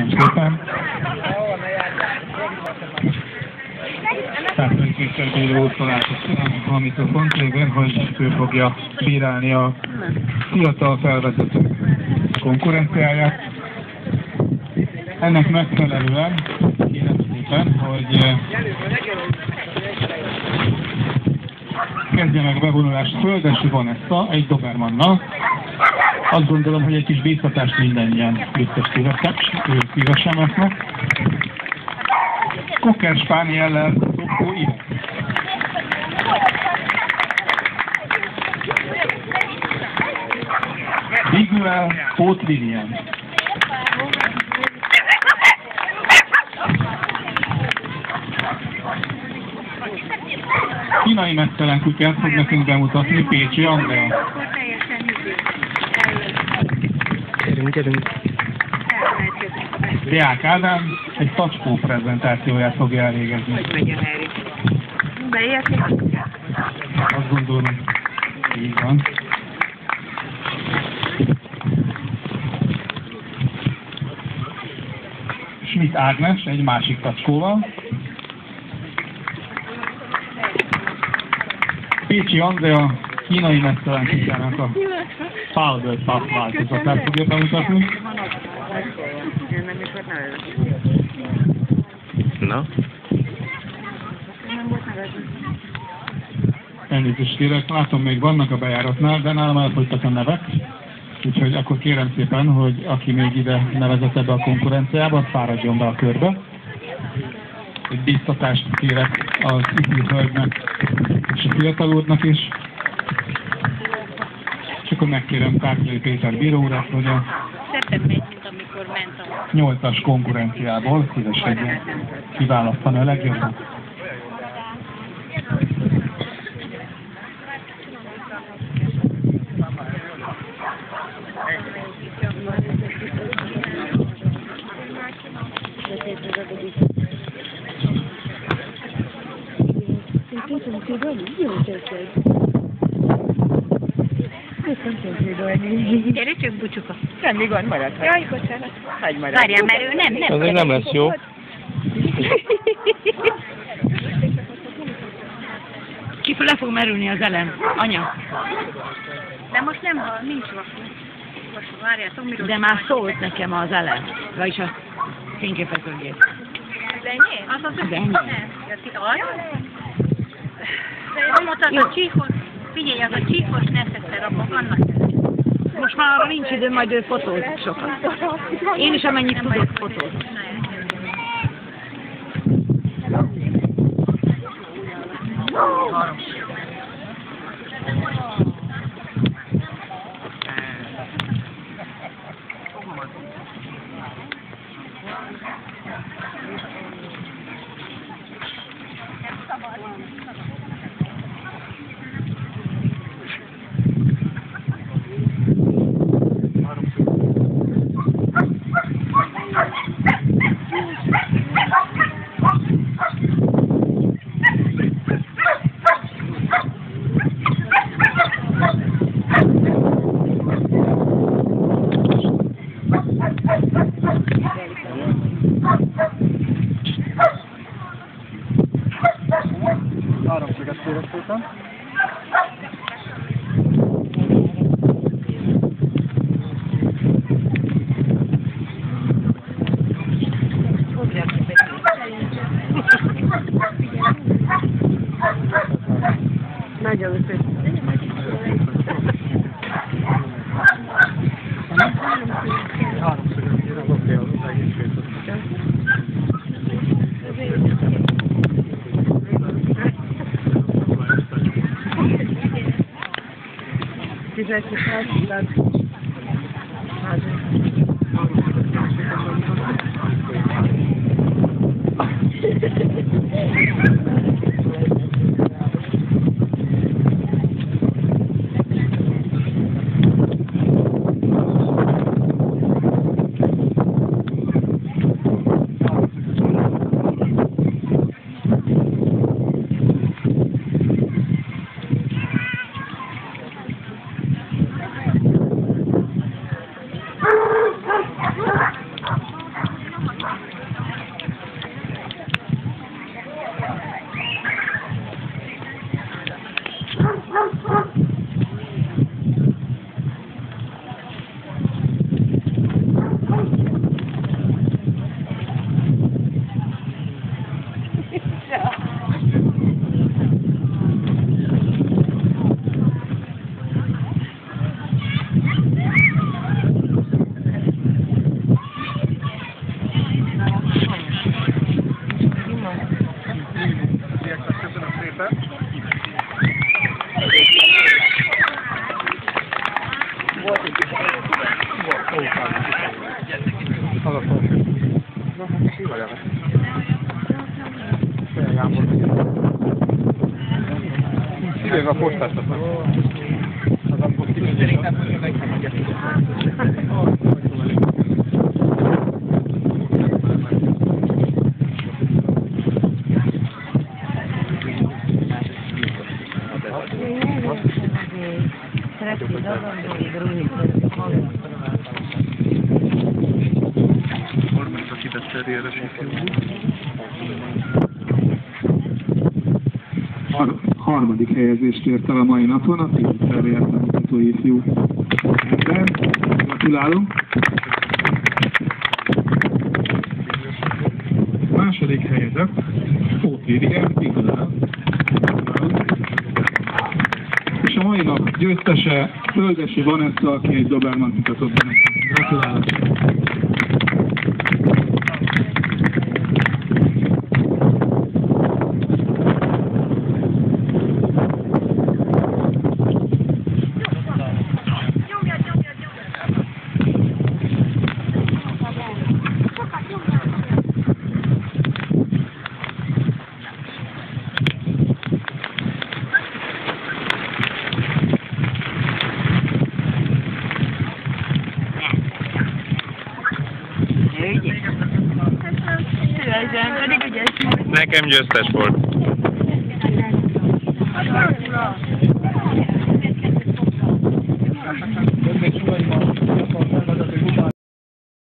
szépen. Tehát Mr. Bíró találkozik a mikrofont lévén, hogy ő fogja bírálni a fiatal felvezetők konkurenciáját. Ennek megfelelően kérem szépen, hogy kezdje meg a bevonulást Földesi Vanessa egy Dobermannal. Azt gondolom, hogy egy kis bíztatást mindannyian biztos szívesen lesznek. Cocker Spaniellel Szokó Ivesz. Biguel Pót Lilian. Kínai mesztelen kutyát fog nekünk bemutatni Pécsi Andrea. Gyerünk. Deák Ádám egy tacskó prezentációját fogja elvégezni. Beérti? Azt gondolom, így van. Schmidt Ágnes egy másik tacskóval. Pécsi Andrea kínai mesztelen kutyának a Powder Puff változatát fogja bemutatni. Na? Elnézést kérek, látom még vannak a bejáratnál, de nálam elfogytak a nevek. Úgyhogy akkor kérem szépen, hogy aki még ide nevezett ebbe a konkurenciába, fáradjon be a körbe. Egy biztatást kérek az ifjú hölgynek és a fiatal úrnak is. És akkor megkérem Kártyai Péter bíró urat, hogy a 8-as konkurenciából szívesen kiválasztani a legjobbat. Gyere csak, bucsuka. Semmi gond, maradhat. Jaj, bocsánat. Hagyj marad. Várjál, mert ő nem. Azért nem lesz jó. Ki le fog merülni az elem. Anya. De most nem hall, nincs vaku. Most várjátok, miről... De már szólt nekem az elem. Vagyis a fényképezőgép. Az enyém? Az enyém. Nem. Ja, ti az? Amott az a csíkos, figyelj, az a csíkos neszekszer abban, annak. Most már arra nincs idő, majd ő fotóz sokat. Én is amennyit tudok fotózni. Háromszöget kérek szépen. Nagyon szép. Háromszöget kérek, oké, az egész fészet. Fizetjük el, tehát... Kivéve a postástat meg. Az akkor harmadik helyezést ért el a mai napon a Péterért bemutató ifjú. Gratulálunk! Második helyezett Tóth Lilian, Igazán. És a mai nap győztese Földesi Vanessa, aki egy Doberman mutatott be nekünk. Gratulálok! Nekem győztes volt.